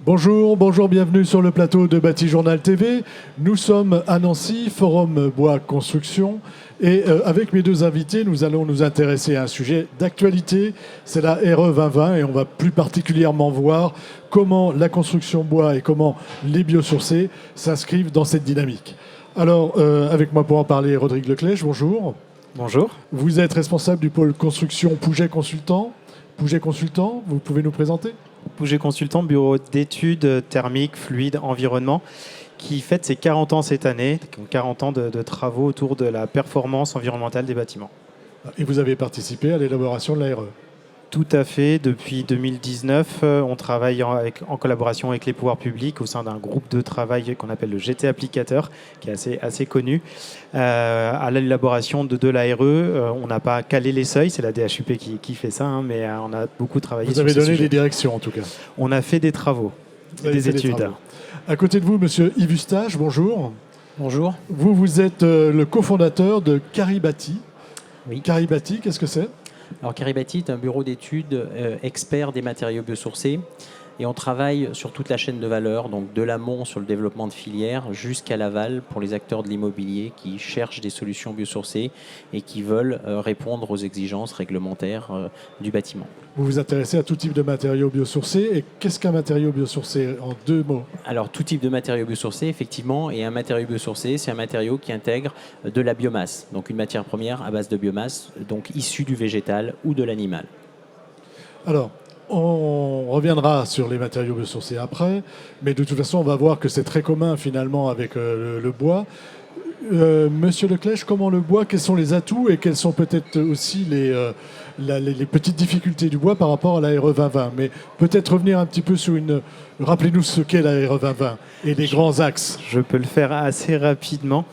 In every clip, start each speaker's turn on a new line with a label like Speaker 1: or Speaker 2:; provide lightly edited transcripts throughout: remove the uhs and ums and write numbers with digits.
Speaker 1: Bonjour, bienvenue sur le plateau de Bâti Journal TV. Nous sommes à Nancy, Forum Bois Construction. Et avec mes deux invités, nous allons nous intéresser à un sujet d'actualité. C'est la RE 2020 et on va plus particulièrement voir comment la construction bois et comment les biosourcés s'inscrivent dans cette dynamique. Alors, avec moi pour en parler, Rodrigue Leclèche, bonjour.
Speaker 2: Bonjour.
Speaker 1: Vous êtes responsable du pôle construction Pouget Consultant. Pouget Consultant, vous pouvez nous présenter ?
Speaker 2: Pouget Consultant, bureau d'études thermiques, fluides, environnement, qui fête ses 40 ans cette année, 40 ans de travaux autour de la performance environnementale des bâtiments.
Speaker 1: Et vous avez participé à l'élaboration de la RE ?
Speaker 2: Tout à fait. Depuis 2019, on travaille en collaboration avec les pouvoirs publics au sein d'un groupe de travail qu'on appelle le GT Applicateur, qui est assez connu, à l'élaboration de la RE. On n'a pas calé les seuils, c'est la DHUP qui fait ça, mais on a beaucoup travaillé sur ce sujet.
Speaker 1: Vous avez donné des directions en tout cas.
Speaker 2: On a fait des travaux, des études.
Speaker 1: À côté de vous, monsieur Yves Eustache, bonjour.
Speaker 3: Bonjour.
Speaker 1: Vous êtes le cofondateur de Caribati.
Speaker 3: Oui.
Speaker 1: Caribati, qu'est-ce que c'est ?
Speaker 3: Alors Caribati est un bureau d'études expert des matériaux biosourcés et on travaille sur toute la chaîne de valeur, donc de l'amont sur le développement de filières jusqu'à l'aval pour les acteurs de l'immobilier qui cherchent des solutions biosourcées et qui veulent répondre aux exigences réglementaires du bâtiment.
Speaker 1: Vous vous intéressez à tout type de matériaux biosourcés. Et qu'est-ce qu'un matériau biosourcé en deux mots ?
Speaker 3: Alors tout type de matériaux biosourcés, effectivement, et un matériau biosourcé, c'est un matériau qui intègre de la biomasse, donc une matière première à base de biomasse, donc issue du végétal ou de l'animal.
Speaker 1: Alors, on reviendra sur les matériaux biosourcés après, mais de toute façon, on va voir que c'est très commun finalement avec le bois. Monsieur Leclèche, comment le bois, quels sont les atouts et quelles sont peut-être aussi les petites difficultés du bois par rapport à la RE 2020 ? Mais peut-être revenir un petit peu sur Rappelez-nous ce qu'est la RE 2020 et les grands axes.
Speaker 2: Je peux le faire assez rapidement.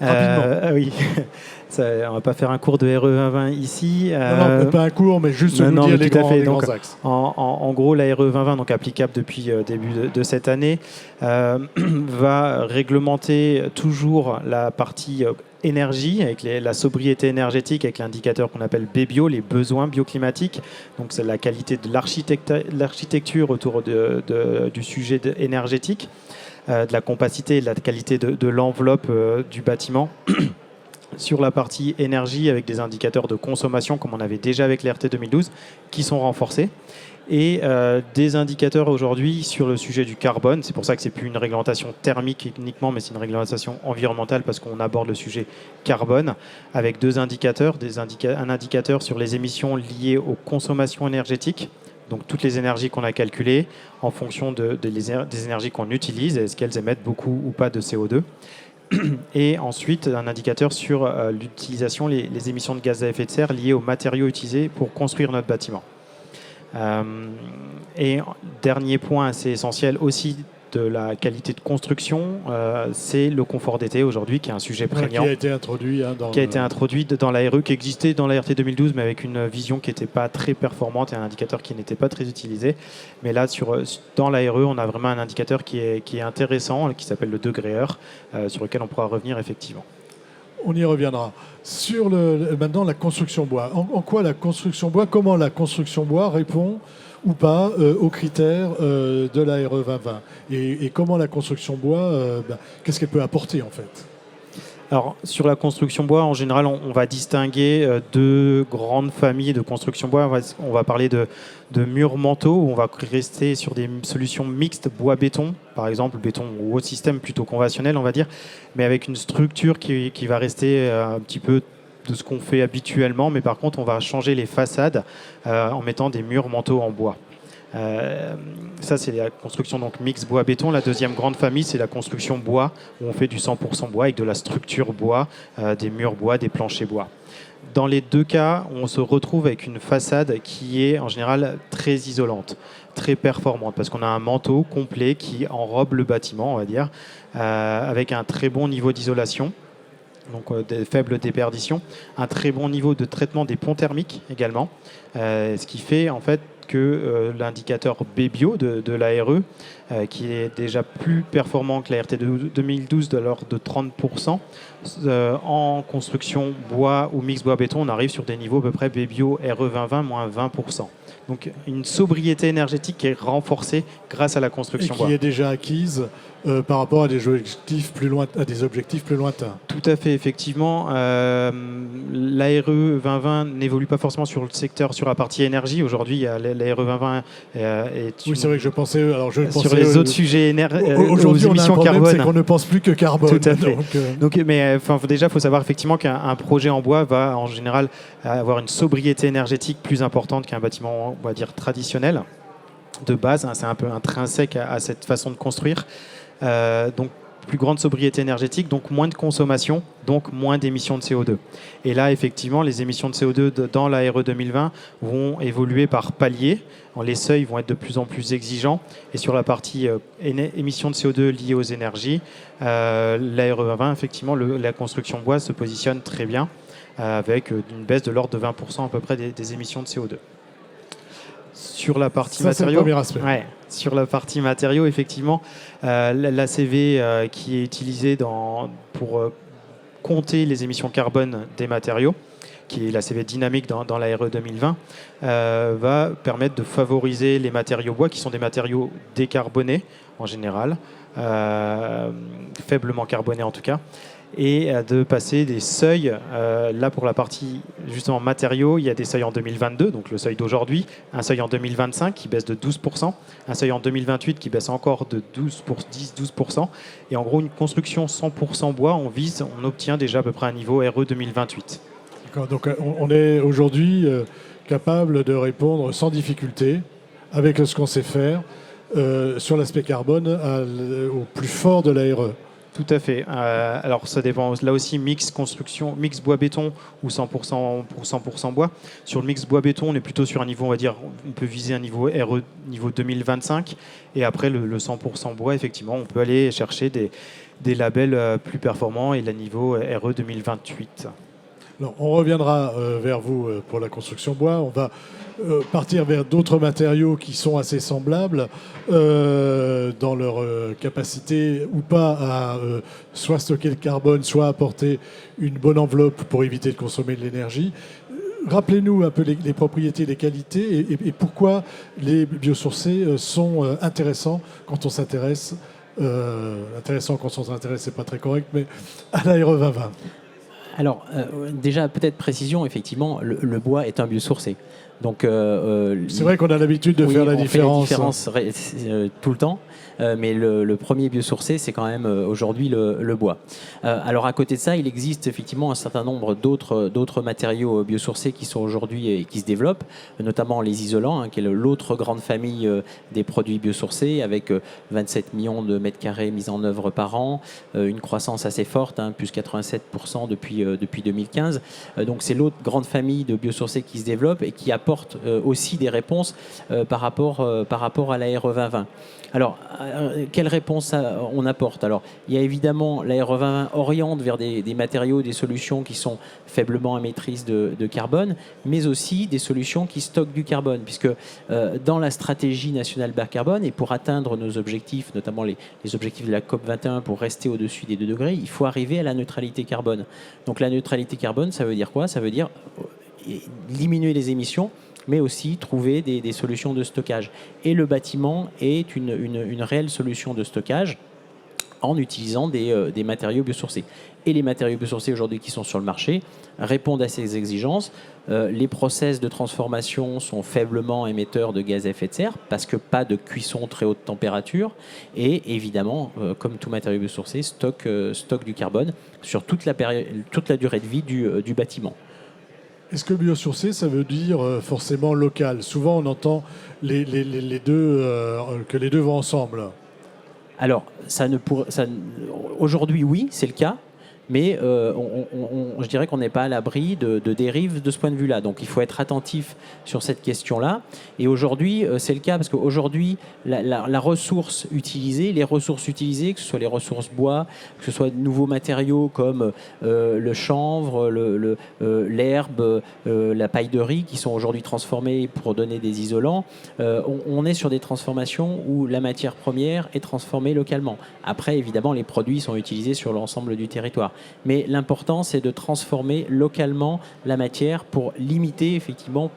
Speaker 2: Oui. Ça, on ne va pas faire un cours de RE 2020 ici.
Speaker 1: Non, pas un cours, mais juste nous dire les grands axes.
Speaker 2: En gros, la RE 2020, donc applicable depuis début de cette année, va réglementer toujours la partie énergie, avec la sobriété énergétique, avec l'indicateur qu'on appelle BBio, les besoins bioclimatiques. Donc c'est la qualité de l'architecture autour du sujet énergétique, de la compacité et de la qualité de l'enveloppe du bâtiment. Sur la partie énergie, avec des indicateurs de consommation, comme on avait déjà avec l'RT 2012, qui sont renforcés. Et des indicateurs aujourd'hui sur le sujet du carbone. C'est pour ça que ce n'est plus une réglementation thermique uniquement, mais c'est une réglementation environnementale parce qu'on aborde le sujet carbone avec deux indicateurs. Un indicateur sur les émissions liées aux consommations énergétiques, donc toutes les énergies qu'on a calculées en fonction des énergies qu'on utilise, est-ce qu'elles émettent beaucoup ou pas de CO2. Et ensuite, un indicateur sur l'utilisation, les émissions de gaz à effet de serre liées aux matériaux utilisés pour construire notre bâtiment. Et dernier point assez essentiel aussi de la qualité de construction, c'est le confort d'été aujourd'hui, qui est un sujet prégnant.
Speaker 1: Qui a été introduit
Speaker 2: introduit dans la RE, qui existait dans la RT 2012, mais avec une vision qui n'était pas très performante et un indicateur qui n'était pas très utilisé. Mais là, dans la RE, on a vraiment un indicateur qui est intéressant, qui s'appelle le degré-heure, sur lequel on pourra revenir effectivement.
Speaker 1: On y reviendra. Sur maintenant la construction bois. En quoi la construction bois, comment la construction bois répond ou pas aux critères de la RE 2020 et comment la construction bois, qu'est-ce qu'elle peut apporter en fait ?
Speaker 2: Alors, sur la construction bois, en général, on va distinguer deux grandes familles de construction bois. On va parler de murs manteaux, où on va rester sur des solutions mixtes bois-béton, par exemple, béton ou autre système plutôt conventionnel, on va dire, mais avec une structure qui va rester un petit peu de ce qu'on fait habituellement, mais par contre, on va changer les façades en mettant des murs manteaux en bois. Ça, c'est la construction donc mix bois-béton. La deuxième grande famille, c'est la construction bois, où on fait du 100% bois avec de la structure bois, des murs bois, des planchers bois. Dans les deux cas, on se retrouve avec une façade qui est en général très isolante, très performante, parce qu'on a un manteau complet qui enrobe le bâtiment, on va dire, avec un très bon niveau d'isolation. Donc des faibles déperditions, un très bon niveau de traitement des ponts thermiques également, ce qui fait en fait que l'indicateur BBio de la RE, qui est déjà plus performant que la RT 2012 de l'ordre de 30%, en construction bois ou mix bois-béton, on arrive sur des niveaux à peu près BBio RE 2020 moins 20%. Donc une sobriété énergétique qui est renforcée grâce à la
Speaker 1: Et
Speaker 2: construction
Speaker 1: qui
Speaker 2: bois.
Speaker 1: est déjà acquise par rapport à des objectifs plus lointains.
Speaker 2: Tout à fait, effectivement. L'ARE 2020 n'évolue pas forcément sur le secteur, sur la partie énergie. Aujourd'hui, il y a l'ARE 2020 est
Speaker 1: Oui, c'est vrai que je pensais. Alors
Speaker 2: sur les autres sujets aux
Speaker 1: aujourd'hui, on a un
Speaker 2: émissions
Speaker 1: problème,
Speaker 2: carbone.
Speaker 1: c'est qu'on ne pense plus que carbone.
Speaker 2: Tout à fait.
Speaker 1: Donc,
Speaker 2: Mais déjà, il faut savoir effectivement qu'un projet en bois va en général avoir une sobriété énergétique plus importante qu'un bâtiment, on va dire, traditionnel de base. C'est un peu intrinsèque à cette façon de construire. Donc, plus grande sobriété énergétique, donc moins de consommation, donc moins d'émissions de CO2. Et là, effectivement, les émissions de CO2 dans la RE 2020 vont évoluer par palier. Les seuils vont être de plus en plus exigeants. Et sur la partie émissions de CO2 liées aux énergies, la RE 2020, effectivement, la construction bois se positionne très bien, avec une baisse de l'ordre de 20% à peu près des émissions de CO2. Sur la partie matériaux,
Speaker 1: c'est le premier aspect.
Speaker 2: Ouais, sur la partie matériaux, effectivement, l'ACV qui est utilisée pour compter les émissions carbone des matériaux, qui est l'ACV dynamique dans la RE 2020, va permettre de favoriser les matériaux bois, qui sont des matériaux décarbonés en général, faiblement carbonés en tout cas, et de passer des seuils. Là, pour la partie justement matériaux, il y a des seuils en 2022, donc le seuil d'aujourd'hui, un seuil en 2025 qui baisse de 12%, un seuil en 2028 qui baisse encore de 10-12%, et en gros une construction 100% bois, on obtient déjà à peu près un niveau RE 2028.
Speaker 1: D'accord, donc on est aujourd'hui capable de répondre sans difficulté, avec ce qu'on sait faire, sur l'aspect carbone au plus fort de la RE.
Speaker 2: Tout à fait. Alors ça dépend. Là aussi, mix construction, mix bois-béton ou 100% bois. Sur le mix bois-béton, on est plutôt sur un niveau, on va dire, on peut viser un niveau RE niveau 2025. Et après, le 100% bois, effectivement, on peut aller chercher des labels plus performants et le niveau RE 2028.
Speaker 1: Alors, on reviendra vers vous pour la construction bois. On va partir vers d'autres matériaux qui sont assez semblables dans leur capacité ou pas à soit stocker le carbone, soit apporter une bonne enveloppe pour éviter de consommer de l'énergie. Rappelez-nous un peu les propriétés, les qualités et pourquoi les biosourcés sont intéressants quand on s'intéresse. Intéressant quand on s'intéresse, c'est pas très correct, mais à la RE 2020.
Speaker 3: Alors, déjà, peut-être précision, effectivement, le bois est un biosourcé. Donc,
Speaker 1: c'est vrai qu'on a l'habitude de faire la différence.
Speaker 3: Fait la différence tout le temps, mais le premier biosourcé, c'est quand même aujourd'hui le bois. Alors, à côté de ça, il existe effectivement un certain nombre d'autres matériaux biosourcés qui sont aujourd'hui et qui se développent, notamment les isolants, qui est l'autre grande famille des produits biosourcés, avec 27 millions de mètres carrés mis en œuvre par an, une croissance assez forte, plus 87% depuis 2015. Donc, c'est l'autre grande famille de biosourcés qui se développe et qui apporte aussi des réponses par rapport à la RE 2020. Alors, quelle réponse on apporte? Alors, il y a évidemment, la RE 2020 oriente vers des matériaux, des solutions qui sont faiblement émettrices de carbone, mais aussi des solutions qui stockent du carbone, puisque dans la stratégie nationale bas carbone, et pour atteindre nos objectifs, notamment les objectifs de la COP 21 pour rester au-dessus des 2 degrés, il faut arriver à la neutralité carbone. Donc la neutralité carbone, ça veut dire quoi? Ça veut dire diminuer les émissions, mais aussi trouver des solutions de stockage. Et le bâtiment est une réelle solution de stockage en utilisant des matériaux biosourcés. Et les matériaux biosourcés aujourd'hui qui sont sur le marché répondent à ces exigences. Les process de transformation sont faiblement émetteurs de gaz à effet de serre parce que pas de cuisson très haute température. Et évidemment, comme tout matériau biosourcé, stocke du carbone sur toute la durée de vie du bâtiment.
Speaker 1: Est-ce que biosourcé, ça veut dire forcément local? Souvent, on entend les deux, que les deux vont ensemble.
Speaker 3: Alors, aujourd'hui, oui, c'est le cas. Mais je dirais qu'on n'est pas à l'abri de dérives de ce point de vue-là. Donc il faut être attentif sur cette question-là. Et aujourd'hui, c'est le cas parce qu'aujourd'hui, la ressource utilisée, les ressources utilisées, que ce soit les ressources bois, que ce soit de nouveaux matériaux comme le chanvre, l'herbe, la paille de riz, qui sont aujourd'hui transformés pour donner des isolants, on est sur des transformations où la matière première est transformée localement. Après, évidemment, les produits sont utilisés sur l'ensemble du territoire. mais l'important c'est de transformer localement la matière pour limiter effectivement,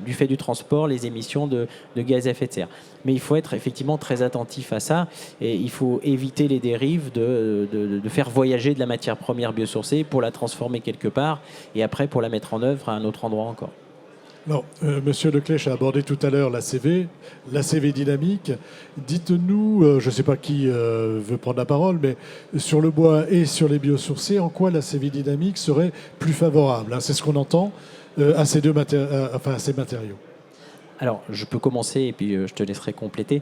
Speaker 3: du fait du transport, les émissions de gaz à effet de serre. Mais il faut être effectivement très attentif à ça et il faut éviter les dérives de faire voyager de la matière première biosourcée pour la transformer quelque part et après pour la mettre en œuvre à un autre endroit encore.
Speaker 1: Alors, Monsieur Leclèche a abordé tout à l'heure l'ACV dynamique. Dites-nous, je ne sais pas qui veut prendre la parole, mais sur le bois et sur les biosourcés, en quoi l'ACV dynamique serait plus favorable, hein? C'est ce qu'on entend à ces à ces matériaux.
Speaker 3: Alors, je peux commencer et puis je te laisserai compléter.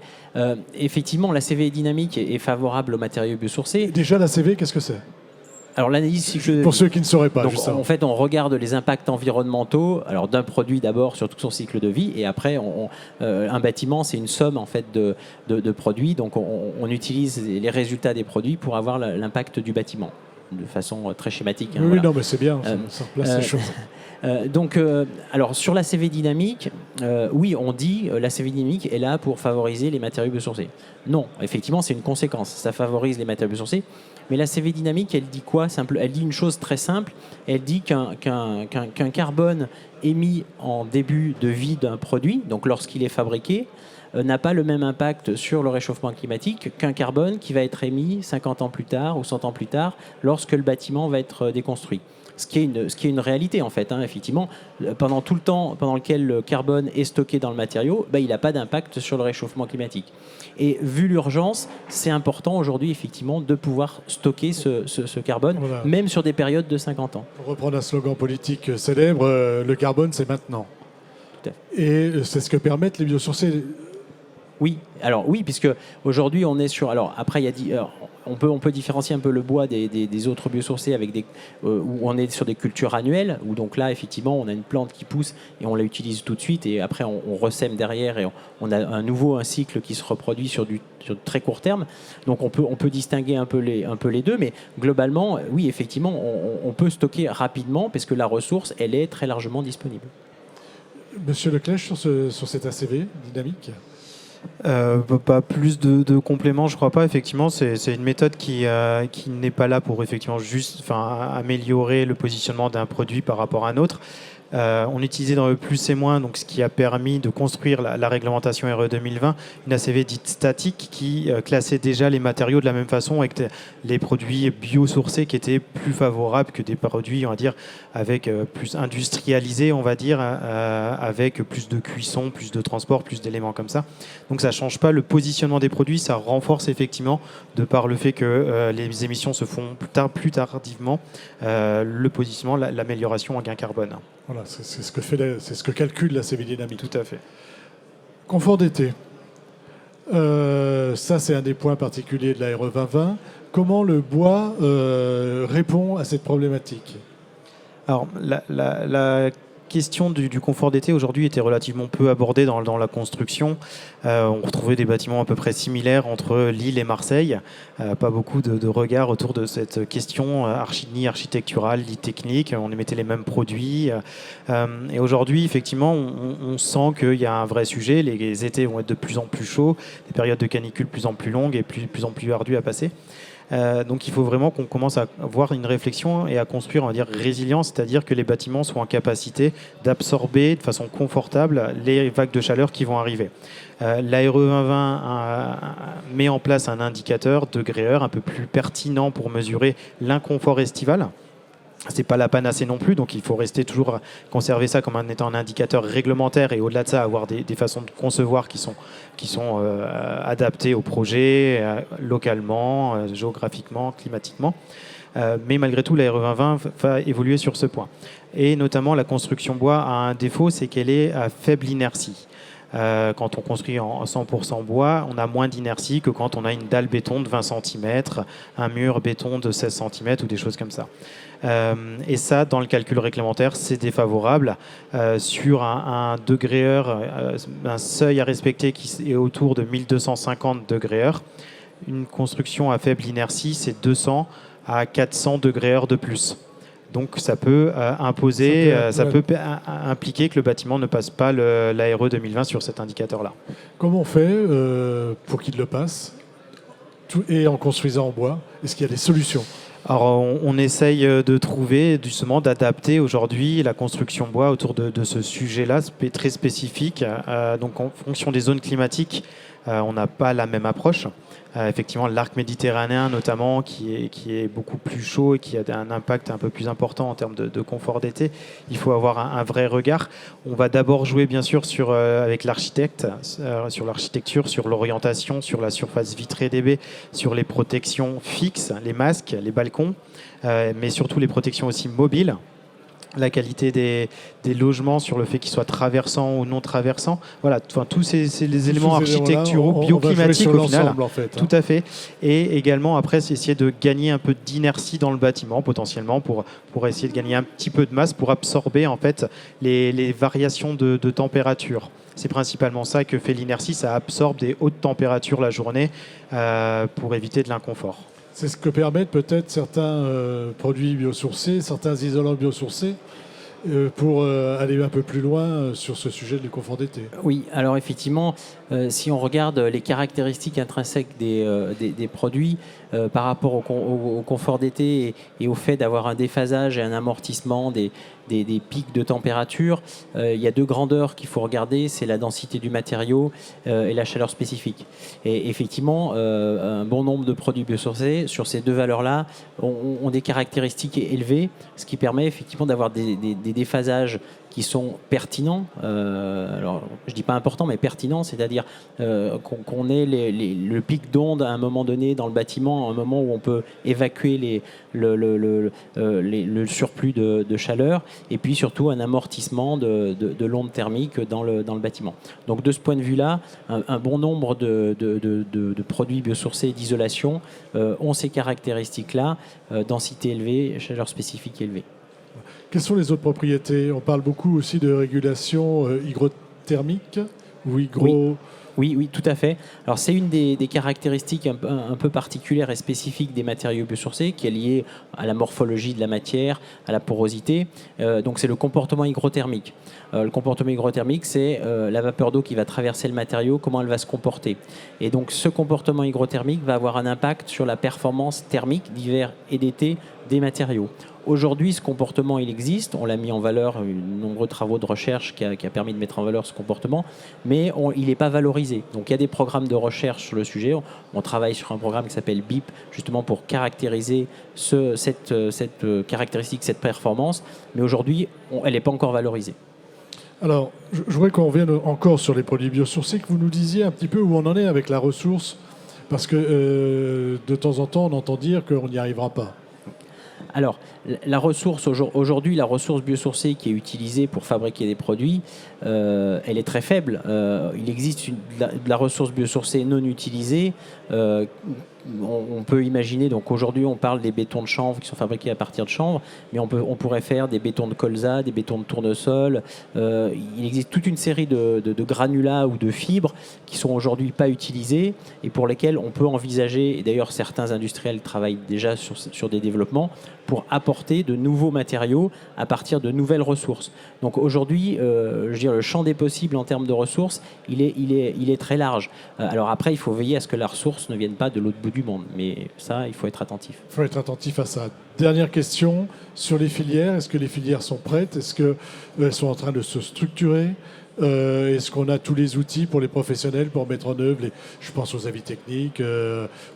Speaker 3: Effectivement, la CVE dynamique est favorable aux matériaux biosourcés.
Speaker 1: Déjà, l'ACV, qu'est-ce que c'est?
Speaker 3: Alors, l'analyse cycle...
Speaker 1: Pour ceux qui ne sauraient pas,
Speaker 3: Donc,
Speaker 1: justement.
Speaker 3: en fait, on regarde les impacts environnementaux d'un produit d'abord sur tout son cycle de vie et après, un bâtiment, c'est une somme en fait de produits. Donc, on utilise les résultats des produits pour avoir l'impact du bâtiment de façon très schématique. Hein,
Speaker 1: oui,
Speaker 3: voilà.
Speaker 1: non, mais c'est bien, ça replace les choses.
Speaker 3: Alors sur la CV dynamique, oui, on dit la CV dynamique est là pour favoriser les matériaux biosourcés. Non, effectivement, c'est une conséquence. Ça favorise les matériaux biosourcés. Mais la CV dynamique, elle dit quoi? Elle dit une chose très simple. Elle dit qu'un carbone émis en début de vie d'un produit, donc lorsqu'il est fabriqué, n'a pas le même impact sur le réchauffement climatique qu'un carbone qui va être émis 50 ans plus tard ou 100 ans plus tard lorsque le bâtiment va être déconstruit. Ce qui est une réalité en fait, hein, effectivement. Pendant tout le temps pendant lequel le carbone est stocké dans le matériau, il n'a pas d'impact sur le réchauffement climatique. Et vu l'urgence, c'est important aujourd'hui effectivement de pouvoir stocker ce carbone,
Speaker 1: voilà,
Speaker 3: même sur des périodes de 50 ans.
Speaker 1: Pour reprendre un slogan politique célèbre, le carbone c'est maintenant.
Speaker 3: Tout à fait.
Speaker 1: Et c'est ce que permettent les biosourcés.
Speaker 3: Oui, alors oui, puisque aujourd'hui on est sur. Alors après, on peut différencier un peu le bois des autres biosourcés avec où on est sur des cultures annuelles, où donc là effectivement on a une plante qui pousse et on la utilise tout de suite et après on ressème derrière et on a un cycle qui se reproduit sur très court terme. Donc on peut distinguer un peu les deux, mais globalement, oui, effectivement, on peut stocker rapidement parce que la ressource elle est très largement disponible.
Speaker 1: Monsieur Leclèche, sur cet ACV dynamique?
Speaker 2: Pas plus de compléments, je crois pas. Effectivement, c'est une méthode qui n'est pas là pour effectivement améliorer le positionnement d'un produit par rapport à un autre. On utilisait dans le plus et moins, donc ce qui a permis de construire la réglementation RE 2020, une ACV dite statique qui classait déjà les matériaux de la même façon avec les produits biosourcés qui étaient plus favorables que des produits, on va dire, avec plus industrialisés, on va dire, avec plus de cuisson, plus de transport, plus d'éléments comme ça. Donc ça ne change pas le positionnement des produits, ça renforce effectivement, de par le fait que les émissions se font plus tardivement, le positionnement, l'amélioration en gain carbone.
Speaker 1: Voilà, c'est ce que calcule la CV dynamique.
Speaker 2: Tout à fait.
Speaker 1: Confort d'été. Ça, c'est un des points particuliers de la RE 2020. Comment le bois répond à cette problématique?
Speaker 2: Alors, la question du confort d'été aujourd'hui était relativement peu abordée dans la construction. On retrouvait des bâtiments à peu près similaires entre Lille et Marseille. Pas beaucoup de regard autour de cette question ni architecturale, ni technique. On émettait les mêmes produits. Et aujourd'hui, effectivement, on sent qu'il y a un vrai sujet. Les étés vont être de plus en plus chauds, des périodes de canicule de plus en plus longues et de plus en plus ardues à passer. Donc il faut vraiment qu'on commence à avoir une réflexion et à construire, on va dire, résilient, c'est-à-dire que les bâtiments soient en capacité d'absorber de façon confortable les vagues de chaleur qui vont arriver. L'ARE 2020 met en place un indicateur degré-heure un peu plus pertinent pour mesurer l'inconfort estival. C'est pas la panacée non plus, donc il faut rester toujours conserver ça comme étant un indicateur réglementaire et au-delà de ça avoir des façons de concevoir qui sont adaptées au projet, localement, géographiquement, climatiquement. Mais malgré tout, la RE 2020 va évoluer sur ce point. Et notamment, la construction bois a un défaut, c'est qu'elle est à faible inertie. Quand on construit en 100% bois, on a moins d'inertie que quand on a une dalle béton de 20 cm, un mur béton de 16 cm ou des choses comme ça. Et ça, dans le calcul réglementaire, c'est défavorable. Sur un degré-heure, un seuil à respecter qui est autour de 1250 degrés-heure, une construction à faible inertie, c'est 200 à 400 degrés-heure de plus. Donc ça peut impliquer que le bâtiment ne passe pas l'ARE 2020 sur cet indicateur-là.
Speaker 1: Comment on fait pour qu'il le passe et en construisant en bois? Est-ce qu'il y a des solutions?
Speaker 2: Alors, on essaye de trouver, justement, d'adapter aujourd'hui la construction bois autour de ce sujet-là, très spécifique. Donc, en fonction des zones climatiques, on n'a pas la même approche. Effectivement, l'arc méditerranéen, notamment, qui est beaucoup plus chaud et qui a un impact un peu plus important en termes de confort d'été, il faut avoir un vrai regard. On va d'abord jouer, bien sûr, avec l'architecte, sur l'architecture, sur l'orientation, sur la surface vitrée des baies, sur les protections fixes, les masques, les balcons, mais surtout les protections aussi mobiles. La qualité des logements, sur le fait qu'ils soient traversants ou non traversants. Voilà, tous ces éléments architecturaux, bioclimatiques au final.
Speaker 1: En fait,
Speaker 2: Tout à fait. Et également, après, c'est essayer de gagner un peu d'inertie dans le bâtiment, potentiellement, pour essayer de gagner un petit peu de masse, pour absorber en fait les variations de température. C'est principalement ça que fait l'inertie, ça absorbe des hautes températures la journée pour éviter de l'inconfort.
Speaker 1: C'est ce que permettent peut-être certains produits biosourcés, certains isolants biosourcés, pour aller un peu plus loin sur ce sujet du confort d'été.
Speaker 3: Oui, alors effectivement, si on regarde les caractéristiques intrinsèques des produits par rapport au confort d'été et au fait d'avoir un déphasage et un amortissement des pics de température, il y a deux grandeurs qu'il faut regarder, c'est la densité du matériau et la chaleur spécifique. Et effectivement, un bon nombre de produits biosourcés sur ces deux valeurs-là ont des caractéristiques élevées, ce qui permet effectivement d'avoir des déphasages qui sont pertinents, alors je ne dis pas importants, mais pertinents, c'est-à-dire qu'on ait le pic d'onde à un moment donné dans le bâtiment, à un moment où on peut évacuer le surplus de chaleur, et puis surtout un amortissement de l'onde thermique dans le bâtiment. Donc de ce point de vue-là, un bon nombre de produits biosourcés d'isolation ont ces caractéristiques-là, densité élevée, chaleur spécifique élevée.
Speaker 1: Quelles sont les autres propriétés ? On parle beaucoup aussi de régulation hygrothermique ou
Speaker 3: Oui, tout à fait. Alors c'est une des caractéristiques un peu particulières et spécifiques des matériaux biosourcés qui est liée à la morphologie de la matière, à la porosité. Donc c'est le comportement hygrothermique. Le comportement hygrothermique, c'est la vapeur d'eau qui va traverser le matériau, comment elle va se comporter. Et donc ce comportement hygrothermique va avoir un impact sur la performance thermique d'hiver et d'été des matériaux. Aujourd'hui, ce comportement, il existe. On l'a mis en valeur, de nombreux travaux de recherche qui a permis de mettre en valeur ce comportement, mais il n'est pas valorisé. Donc il y a des programmes de recherche sur le sujet. On travaille sur un programme qui s'appelle BIP, justement pour caractériser cette caractéristique, cette performance. Mais aujourd'hui, elle n'est pas encore valorisée.
Speaker 1: Alors, je voudrais qu'on revienne encore sur les produits biosourcés, que vous nous disiez un petit peu où on en est avec la ressource, parce que de temps en temps, on entend dire qu'on n'y arrivera pas.
Speaker 3: Alors, la ressource aujourd'hui, la ressource biosourcée qui est utilisée pour fabriquer des produits, elle est très faible. Il existe de la ressource biosourcée non utilisée. On peut imaginer, donc aujourd'hui on parle des bétons de chanvre qui sont fabriqués à partir de chanvre, mais on pourrait faire des bétons de colza, des bétons de tournesol. Il existe toute une série de granulats ou de fibres qui sont aujourd'hui pas utilisés et pour lesquels on peut envisager, et d'ailleurs certains industriels travaillent déjà sur des développements, pour apporter de nouveaux matériaux à partir de nouvelles ressources. Donc aujourd'hui, je veux dire, le champ des possibles en termes de ressources, il est très large. Alors après, il faut veiller à ce que la ressource ne vienne pas de l'autre bout du monde. Mais ça, il faut être attentif.
Speaker 1: Il faut être attentif à ça. Dernière question sur les filières. Est-ce que les filières sont prêtes ? Est-ce qu'elles sont en train de se structurer ? Est-ce qu'on a tous les outils pour les professionnels pour mettre en œuvre, je pense aux avis techniques,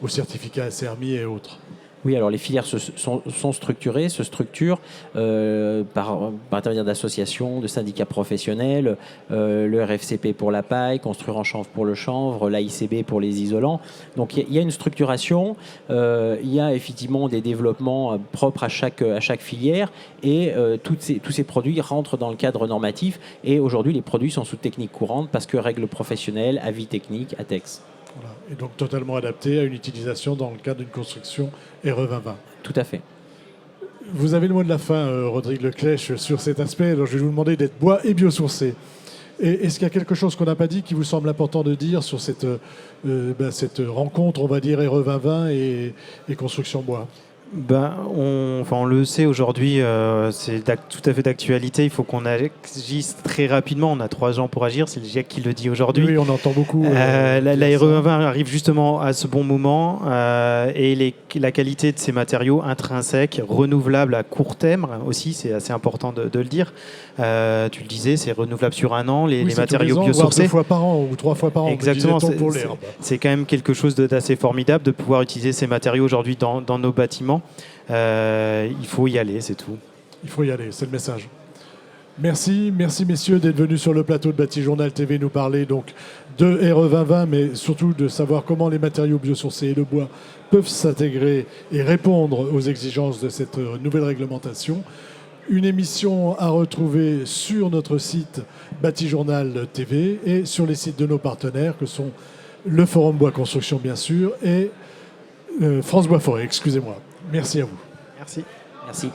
Speaker 1: aux certificats SRMI et autres ?
Speaker 3: Oui, alors les filières sont structurées, se structurent par intermédiaire d'associations, de syndicats professionnels, le RFCP pour la paille, Construire en chanvre pour le chanvre, l'AICB pour les isolants. Donc il y a une structuration, il y a effectivement des développements propres à chaque filière et tous ces produits rentrent dans le cadre normatif et aujourd'hui les produits sont sous technique courante parce que règles professionnelles, avis techniques, ATEX.
Speaker 1: Voilà. Et donc totalement adapté à une utilisation dans le cadre d'une construction RE 2020.
Speaker 3: Tout à fait.
Speaker 1: Vous avez le mot de la fin, Rodrigue Leclèche, sur cet aspect. Alors, je vais vous demander d'être bois et biosourcé. Et est-ce qu'il y a quelque chose qu'on n'a pas dit qui vous semble important de dire sur cette rencontre, on va dire, RE 2020 et construction bois ?
Speaker 2: On le sait aujourd'hui, c'est tout à fait d'actualité. Il faut qu'on agisse très rapidement. On a 3 ans pour agir. C'est le GIEC qui le dit aujourd'hui.
Speaker 1: Oui, on entend beaucoup.
Speaker 2: La RE20 arrive justement à ce bon moment et la qualité de ces matériaux intrinsèques, renouvelables à court terme aussi, c'est assez important de le dire. Tu le disais, c'est renouvelable sur 1 an. Les matériaux biosourcés.
Speaker 1: 2 fois par an ou 3 fois par an.
Speaker 2: Exactement. C'est quand même quelque chose d'assez formidable de pouvoir utiliser ces matériaux aujourd'hui dans nos bâtiments. Il faut y aller, c'est tout.
Speaker 1: Il faut y aller, c'est le message. Merci messieurs d'être venus sur le plateau de Bâti-Journal TV nous parler donc de RE2020, mais surtout de savoir comment les matériaux biosourcés et le bois peuvent s'intégrer et répondre aux exigences de cette nouvelle réglementation. Une émission à retrouver sur notre site Bâti-Journal TV et sur les sites de nos partenaires que sont le Forum Bois Construction bien sûr et France Bois Forêt, excusez-moi. Merci à vous.
Speaker 2: Merci.
Speaker 3: Merci.